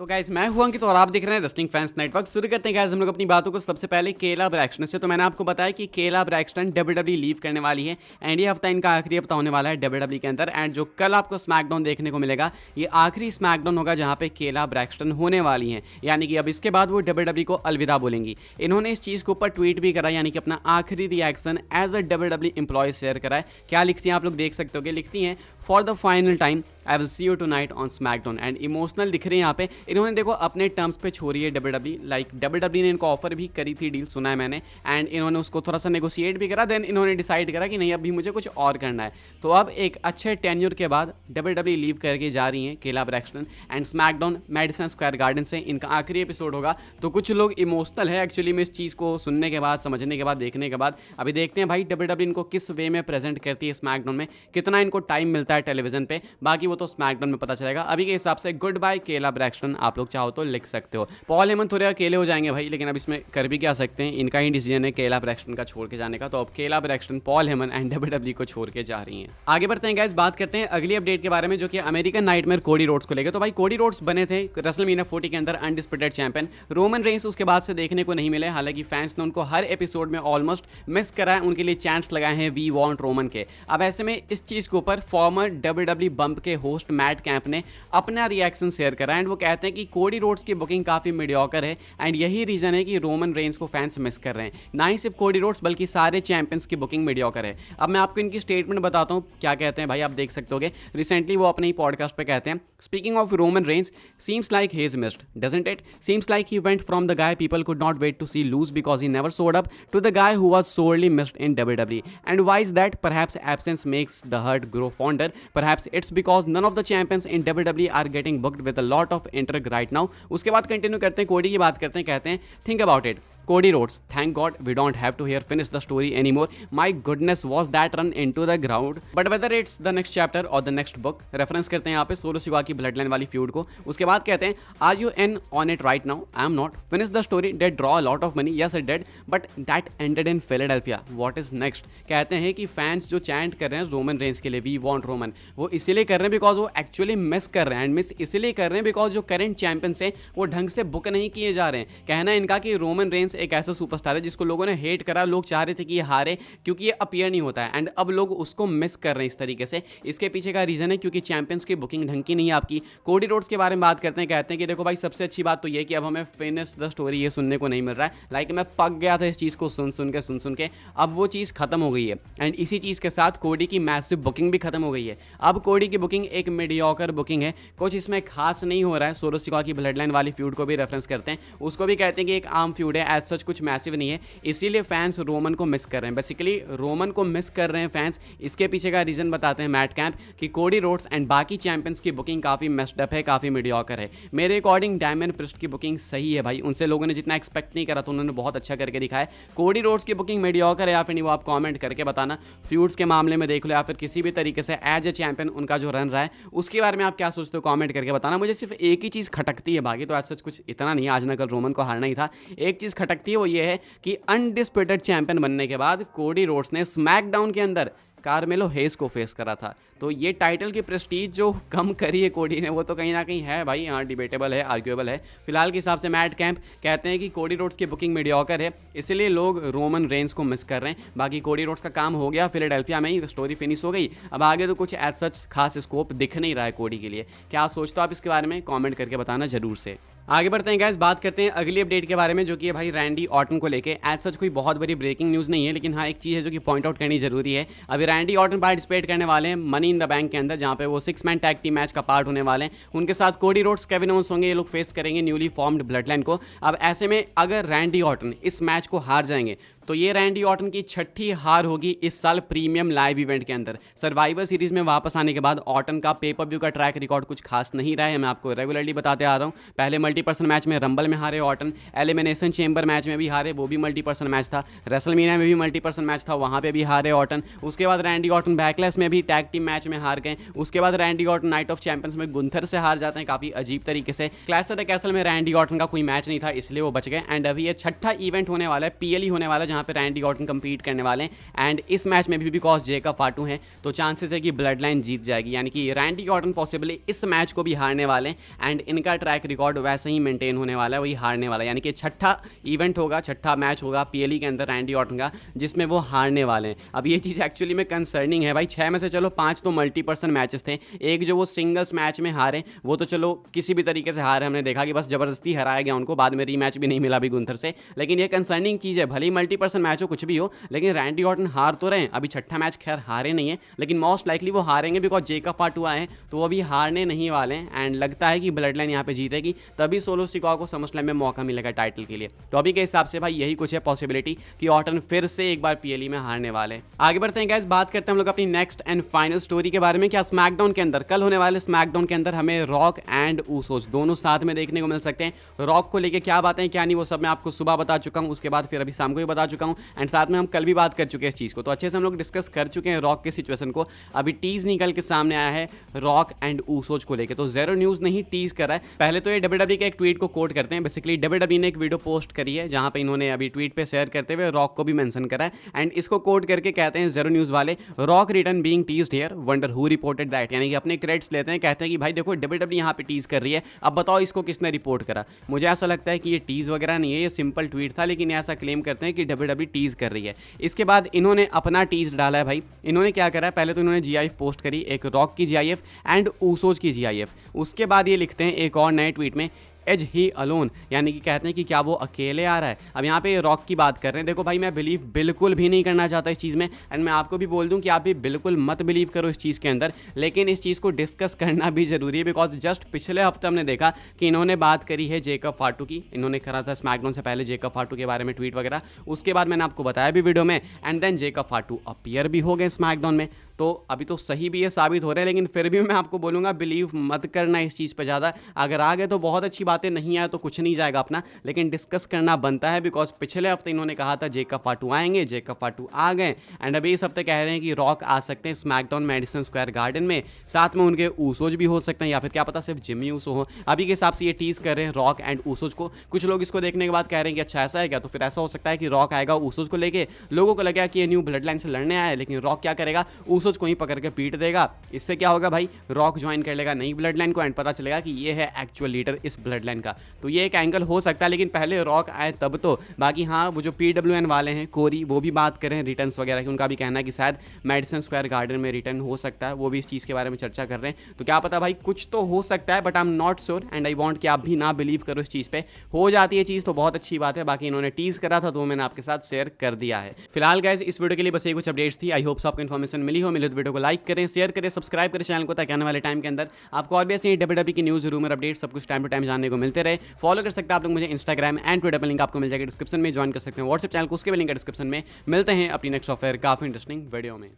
तो गाइस मैं हूं अंकित और आप देख रहे हैं रेसलिंग फैंस नेटवर्क। शुरू करते हैं गाइस हम लोग अपनी बातों को सबसे पहले केला ब्रैक्सटन से। तो मैंने आपको बताया कि केला ब्रैक्सटन डब्ल्यूडब्ल्यू लीव करने वाली है एंड ये हफ्ता इनका आखिरी हफ्ता होने वाला है डब्ल्यूडब्ल्यू के अंदर। एंड जो कल आपको स्मैकडाउन देखने को मिलेगा ये आखिरी स्मैकडाउन होगा जहां पे केला ब्रैक्सटन होने वाली है, यानी कि अब इसके बाद वो डब्ल्यूडब्ल्यू को अलविदा बोलेंगी। इन्होंने इस चीज़ के ऊपर ट्वीट भी करा, यानी कि अपना आखिरी reaction as a WW employee share करा है। क्या लिखती हैं आप लोग देख सकते हो, लिखती हैं for the final time I will see you tonight on SmackDown. And emotional दिख रहे हैं यहाँ पे। इन्होंने देखो अपने टर्म्स पे छोड़ी है डब्ल्यूडब्ल्यू, लाइक डब्ल्यूडब्ल्यू ने इनको ऑफर भी करी थी, डील सुना है मैंने, एंड इन्होंने उसको थोड़ा सा नेगोशिएट भी करा। देन इन्होंने डिसाइड करा कि नहीं अभी मुझे कुछ और करना है। तो अब एक अच्छे टेन्योर के बाद डब्ल्यूडब्ल्यू लीव करके जा रही हैं केला Braxton and SmackDown Madison Square garden से इनका आखिरी एपिसोड होगा। तो कुछ लोग इमोशनल है एक्चुअली में इस चीज़ को सुनने के बाद, समझने के बाद, देखने के बाद। अभी देखते हैं भाई डब्ल्यूडब्ल्यू इनको किस वे में प्रेजेंट करती है स्मैकडाउन में, कितना इनको टाइम मिलता है टेलीविजन पे, बाकी वो तो स्मैकडाउन में पता चलेगा। अभी के हिसाब से गुड बाय केला ब्रैक्सटन आप लोग चाहो तो लिख सकते हो। पॉल हेमन थोड़े अकेले हो जाएंगे भाई, लेकिन अब इसमें कर भी क्या सकते हैं, इनका ही डिसीजन है केला ब्रैक्सटन का छोड़ के जाने का। तो अब Kayla Braxton Paul Heyman and WW को छोड़ के जा रही हैं। आगे बढ़ते हैं गाइस, बात करते हैं अगली अपडेट के बारे में जो कि अमेरिकन नाइटमेयर कोडी रोड्स को लेकर। तो भाई कोडी रोड्स बने थे रेसलमेनिया 40 के अंदर अनडिस्प्यूटेड चैंपियन। रोमन रेंस उसके बाद से देखने को नहीं मिले, हालांकि फैंस ने उनको हर एपिसोड में ऑलमोस्ट मिस करा है, उनके लिए चैंट्स लगाए हैं वी वांट रोमन के। अब ऐसे में इस चीज के ऊपर फॉर्मर डब्ल्यूडब्ल्यू बम्प के होस्ट मैट कैंप ने अपना रिएक्शन शेयर करा एंड वो कहते हैं कि कोडी रोड्स की बुकिंग काफी मीडियोकर है एंड यही रीजन है कि रोमन रेंस को फैंस मिस कर रहे हैं। ना ही सिर्फ कोडी रोड्स बल्कि सारे चैंपियंस की बुकिंग मीडियोकर है। अब मैं आपको इनकी स्टेटमेंट बताता हूँ क्या कहते हैं भाई, आप देख सकते होगे। रिसेंटली वो अपने ही पॉडकास्ट पे कहते हैं, speaking of Roman Reigns, seems like he is missed, doesn't it? Seems like he went from the guy people could not wait to see lose because he never sold up to the guy who was sorely missed in WWE. And why is that? Perhaps absence makes the herd grow fonder. Perhaps it's because none of the champions in WWE are getting booked with a lot of intrigue right now. उसके बाद continue करते हैं, कोडी की बात करते हैं, कहते हैं think about it. Cody Rhodes, thank God we don't have to finish the story anymore. My goodness, was that run into the ground? But whether it's the next chapter or the next book, reference करते हैं यहाँ पे solo सिवा की blood line वाली feud को। उसके बाद कहते हैं, Are you in on it right now? I am not. Finish the story. Did draw a lot of money? Yes, it did. But that ended in Philadelphia. What is next? कहते हैं कि fans जो chant कर रहे हैं Roman Reigns के लिए, we want Roman, वो इसीलिए कर रहे हैं बिकॉज वो एक्चुअली मिस कर रहे हैं। एंड मिस इसीलिए कर रहे हैं बिकॉज जो करंट चैंपियंस हैं वो ढंग से बुक नहीं किए जा रहे हैं। कहना है इनका कि रोमन रेंस एक ऐसा सुपरस्टार है जिसको लोगों ने हेट करा, लोग चाह रहे थे कि ये हारे क्योंकि ये अपीयर नहीं होता है एंड अब लोग उसको मिस कर रहे हैं इस तरीके से। इसके पीछे का रीजन है क्योंकि चैंपियंस की बुकिंग ढंग की नहीं है आपकी। कोडी रोड्स के बारे में बात करते हैं, कहते हैं कि देखो भाई सबसे अच्छी बात तो ये कि अब हमें फिनिश द स्टोरी ये सुनने को नहीं मिल रहा है। लाइक मैं पक गया था इस चीज़ को सुन सुन के, अब वो चीज़ खत्म हो गई है एंड इसी चीज़ के साथ कोडी की मैसिव बुकिंग भी खत्म हो गई है। अब कोडी की बुकिंग एक मीडियोकर बुकिंग है, कुछ इसमें खास नहीं हो रहा है। सोलो सिवा की ब्लड लाइन वाली फ्यूड को भी रेफरेंस करते हैं, उसको भी कहते हैं कि एक आम फ्यूड है, एज सच कुछ मैसिव नहीं है, इसीलिए फैंस रोमन को मिस कर रहे हैं। बेसिकली रोमन को मिस कर रहे हैं फैंस। इसके पीछे का रीजन बताते हैं मैट कैंप कि कोडी रोड्स एंड बाकी चैंपियंस की बुकिंग काफ़ी मेस्ड अप है, काफ़ी मीडियोकर है। मेरे अकॉर्डिंग डायमंड प्रिस्ट की बुकिंग सही है भाई, उनसे लोगों ने जितना एक्सपेक्ट नहीं करा तो उन्होंने बहुत अच्छा करके दिखाया। कोडी रोड्स की बुकिंग मीडियोकर है या फिर नहीं, वो आप कॉमेंट करके बताना। फ्यूड्स के मामले में देख लो या फिर किसी भी तरीके से एज ए चैंपियन उनका जो रन रहा है उसके बारे में आप क्या सोचते हो कॉमेंट करके बताना। मुझे सिर्फ एक ही चीज़ खटकती है, बाकी तो आज सच कुछ इतना नहीं, आज ना कल रोमन को हारना ही था। एक चीज़ खटकती है वो ये है कि अनडिस्प्यूटेड चैंपियन बनने के बाद कोडी रोड्स ने स्मैकडाउन के अंदर कार्मेलो हेस को फेस करा था। तो ये टाइटल की प्रेस्टीज जो कम करी है कोडी ने वो तो कहीं ना कहीं है भाई, यहाँ डिबेटेबल है, आर्ग्यूएबल है। फिलहाल के हिसाब से मैट कैंप कहते हैं कि कोडी रोड्स की बुकिंग मीडियोकर है, इसलिए लोग रोमन रेंस को मिस कर रहे हैं। बाकी कोडी रोड्स का काम हो गया, फिलाडेल्फिया में ही स्टोरी फिनिश हो गई, अब आगे तो कुछ एज सच खास स्कोप दिख नहीं रहा है कोडी के लिए। क्या सोचते हो आप इसके बारे में कॉमेंट करके बताना जरूर से। आगे बढ़ते हैं गाइस, बात करते हैं अगली अपडेट के बारे में जो कि है भाई रैंडी ऑर्टन को लेके। एज सच कोई बहुत बड़ी ब्रेकिंग न्यूज़ नहीं है, लेकिन हाँ एक चीज़ है जो कि पॉइंट आउट करनी जरूरी है। अभी रैंडी ऑर्टन पार्टिसिपेट करने वाले हैं मनी इन द बैंक के अंदर, जहाँ पे वो 6 मैन टैग टीम मैच का पार्ट होने वाले हैं। उनके साथ कोडी रोड्स, केविन ओवेंस होंगे, ये लोग फेस करेंगे न्यूली फॉर्म्ड ब्लड लाइन को। अब ऐसे में अगर रैंडी ऑर्टन इस मैच को हार जाएंगे तो ये रैंडी ऑर्टन की छठी हार होगी इस साल प्रीमियम लाइव इवेंट के अंदर। सर्वाइवर सीरीज में वापस आने के बाद ऑर्टन का पेपर व्यू का ट्रैक रिकॉर्ड कुछ खास नहीं रहा है, मैं आपको रेगुलरली बताते आ रहा हूँ। पहले मल्टीपर्सन मैच में रंबल में हारे ऑर्टन, एलिमिनेशन चेंबर मैच में भी हारे, वो भी मल्टीपर्सन मैच था, रेसलमेनिया में भी मल्टीपर्सन मैच था, वहाँ पे भी हारे ऑर्टन। उसके बाद रैंडी ऑर्टन बैकलेस में भी टैग टीम मैच में हार गए। उसके बाद Randy Orton night of champions में गुंथर से हार जाते हैं काफ़ी अजीब तरीके से। क्लैश एट द कैसल में रैंडी ऑर्टन का कोई मैच नहीं था इसलिए वो बच गए। एंड अभी ये छठा इवेंट होने वाला है, पीएलई होने वाला है, जहाँ पे रैंडी ऑर्टन कंपीट करने वाले हैं एंड इस मैच में भी बिकॉज जेकब फाटू हैं तो चांसेस है कि ब्लड लाइन जीत जाएगी, यानी कि रैंडी ऑर्टन पॉसिबली इस मैच को भी हारने वाले हैं एंड इनका ट्रैक रिकॉर्ड वैसे ही मेंटेन होने वाला है, वही हारने वाला है, यानी कि छठा इवेंट होगा, छठा मैच होगा पीएलई के अंदर रैंडी ऑर्टन का जिसमें वो हारने वाले हैं। अब ये चीज़ एक्चुअली में कंसर्निंग है भाई, 6 में से चलो 5 तो मल्टीपर्सन मैचेस थे, एक जो वो सिंगल्स मैच में हारे वो तो चलो किसी भी तरीके से हारे, हमने देखा कि बस जबरदस्ती हराया गया उनको, बाद में रीमैच भी नहीं मिला अभी गुंथर से, लेकिन ये कंसर्निंग चीज़ है, भले ही मल्टीपर्सन मैच हो कुछ भी हो, लेकिन रैंडी ऑर्टन हार तो रहे हैं, अभी छठा मैच खैर हारे नहीं है लेकिन मोस्ट लाइकली वो हारेंगे बिकॉज जेकब फाटू आए हैं तो वो अभी हारने नहीं वाले हैं एंड लगता है कि ब्लड लाइन यहाँ पे जीतेगी, तभी सोलो सिकोआ को समरस्लैम में मौका मिलेगा टाइटल के लिए। तो अभी के हिसाब से भाई यही कुछ है पॉसिबिलिटी कि ऑर्टन फिर से एक बार पीएलई में हारने वाले हैं। आगे बढ़ते हैं गाइस, बात करते हैं हम लोग अपनी नेक्स्ट एंड फाइनल स्टोरी के बारे में। क्या स्मैकडाउन के अंदर कल होने वाले स्मैकडाउन के अंदर हमें रॉक एंड ऊसोस दोनों साथ में देखने को मिल सकते हैं। रॉक को लेके क्या बातें क्या नहीं वो सब मैं आपको सुबह बता चुका हूँ, उसके बाद फिर अभी शाम को ही बता चुका हूँ एंड साथ में हम कल भी बात कर चुके हैं इस चीज़ को, तो अच्छे से हम लोग डिस्कस कर चुके हैं रॉक के सिचुएशन को। अभी टीज निकल के सामने आया है रॉक एंड ऊसोच को लेके, तो ज़ेरो न्यूज़ ने ही टीज करा है। पहले तो ये डब्ल्यूडब्ल्यूई के एक ट्वीट को कोट करते हैं, बेसिकली डब्ल्यूडब्ल्यूई ने एक वीडियो पोस्ट करी है जहां पे इन्होंने अभी ट्वीट पे शेयर करते हुए रॉक को भी मेंशन करा है एंड इसको कोट करके कहते हैं ज़ेरो न्यूज़ वाले, rock return being teased here, wonder who reported that, यानी कि अपने क्रेडिट्स लेते हैं, कहते हैं कि भाई देखो डब्ल्यूडब्ल्यूई यहाँ पे टीज कर रही है, अब बताओ इसको किसने रिपोर्ट करा। मुझे ऐसा लगता है कि ये टीज वगैरह नहीं है, ये सिंपल ट्वीट था, लेकिन ऐसा क्लेम करते हैं कि डब्ल्यूडब्ल्यूई टीज कर रही है। इसके बाद इन्होंने अपना टीज डाला है भाई, इन्होंने क्या करा है, पहले तो इन्होंने जीआईएफ पोस्ट करी, एक रॉक की जीआईएफ एंड ऊसोज की जीआईएफ, उसके बाद ये लिखते हैं एक और नए ट्वीट में एज ही अलोन, यानी कि कहते हैं कि क्या वो अकेले आ रहा है। अब यहाँ पे रॉक की बात कर रहे हैं, देखो भाई मैं बिलीव बिल्कुल भी नहीं करना चाहता इस चीज़ में एंड मैं आपको भी बोल दूँ कि आप भी बिल्कुल मत बिलीव करो इस चीज़ के अंदर, लेकिन इस चीज़ को डिस्कस करना भी जरूरी है बिकॉज जस्ट पिछले हफ्ते हमने देखा कि इन्होंने बात करी है जेकब फाटू की, इन्होंने करा था स्मैकडाउन से पहले जेकब फाटू के बारे में ट्वीट वगैरह, उसके बाद मैंने आपको बताया भी वीडियो में and then Jacob Fatu appear भी हो गए स्मैकडाउन में। तो अभी तो सही भी ये साबित हो रहा है, लेकिन फिर भी मैं आपको बोलूँगा बिलीव मत करना इस चीज़ पे ज़्यादा, अगर आ गए तो बहुत अच्छी बातें, नहीं आए तो कुछ नहीं जाएगा अपना, लेकिन डिस्कस करना बनता है बिकॉज पिछले हफ्ते इन्होंने कहा था जेकब फाटू आएंगे, जेकब फाटू आ गए एंड अभी इस हफ्ते कह रहे हैं कि रॉक आ सकते हैं स्मैकडाउन मैडिसन स्क्वायर गार्डन में, साथ में उनके ऊसोज भी हो सकते हैं या फिर क्या पता सिर्फ जिमी ऊसो हो। अभी के हिसाब से ये टीज कर रहे हैं रॉक एंड ऊसोज को, कुछ लोग इसको देखने के बाद कह रहे हैं कि अच्छा ऐसा है क्या, तो फिर ऐसा हो सकता है कि रॉक आएगा ऊसोज को लेके, लोगों को लगेगा कि ये न्यू ब्लड लाइन से लड़ने आया है, लेकिन रॉक क्या करेगा, ऊसोज को ही पकड़ के पीट देगा। इससे क्या होगा भाई, रॉक ज्वाइन कर लेगा नई ब्लड लाइन को एंड पता चलेगा कि ये है एक्चुअल लीडर इस ब्लड लाइन का, तो ये एक एंगल हो सकता है, लेकिन पहले रॉक आए तब तो। बाकी हाँ वो जो PWN वाले हैं कोरी, वो भी बात करें रिटर्न्स वगैरह की, उनका भी कहना है कि शायद मैडिसन स्क्वायर गार्डन में रिटर्न हो सकता है, वो भी इस चीज़ के बारे में चर्चा कर रहे हैं, तो क्या पता भाई कुछ तो हो सकता है, but I am not sure and I want कि आप भी ना बिलीव करो इस चीज़ पे, हो जाती है चीज़ तो बहुत अच्छी बात है, बाकी इन्होंने टीज करा था तो मैंने आपके साथ शेयर कर दिया है। फिलहाल गाइस इस वीडियो के लिए बस ये कुछ अपडेट्स थी, आई होप आपको इन्फॉर्मेशन मिली हो, मिले तो वीडियो को लाइक करें, शेयर करें, सब्सक्राइब करें चैनल को, ताकि आने वाले टाइम के अंदर आपको और भी ऐसी डब्ल्यूडब्ल्यूई की न्यूज़, रूमर, अपडेट सब कुछ टाइम टू टाइम जानने को मिलते रहे। फॉलो कर सकते हैं आप लोग मुझे इंस्टाग्राम एंड ट्विटर पर, लिंक आपको मिल जाएगा डिस्क्रिप्शन में, ज्वाइन कर सकते हैं व्हाट्सएप चैनल को, उसके भी लिंक डिस्क्रिप्शन में। मिलते हैं अपनी नेक्स्ट ऑफर काफी इंटरेस्टिंग वीडियो में।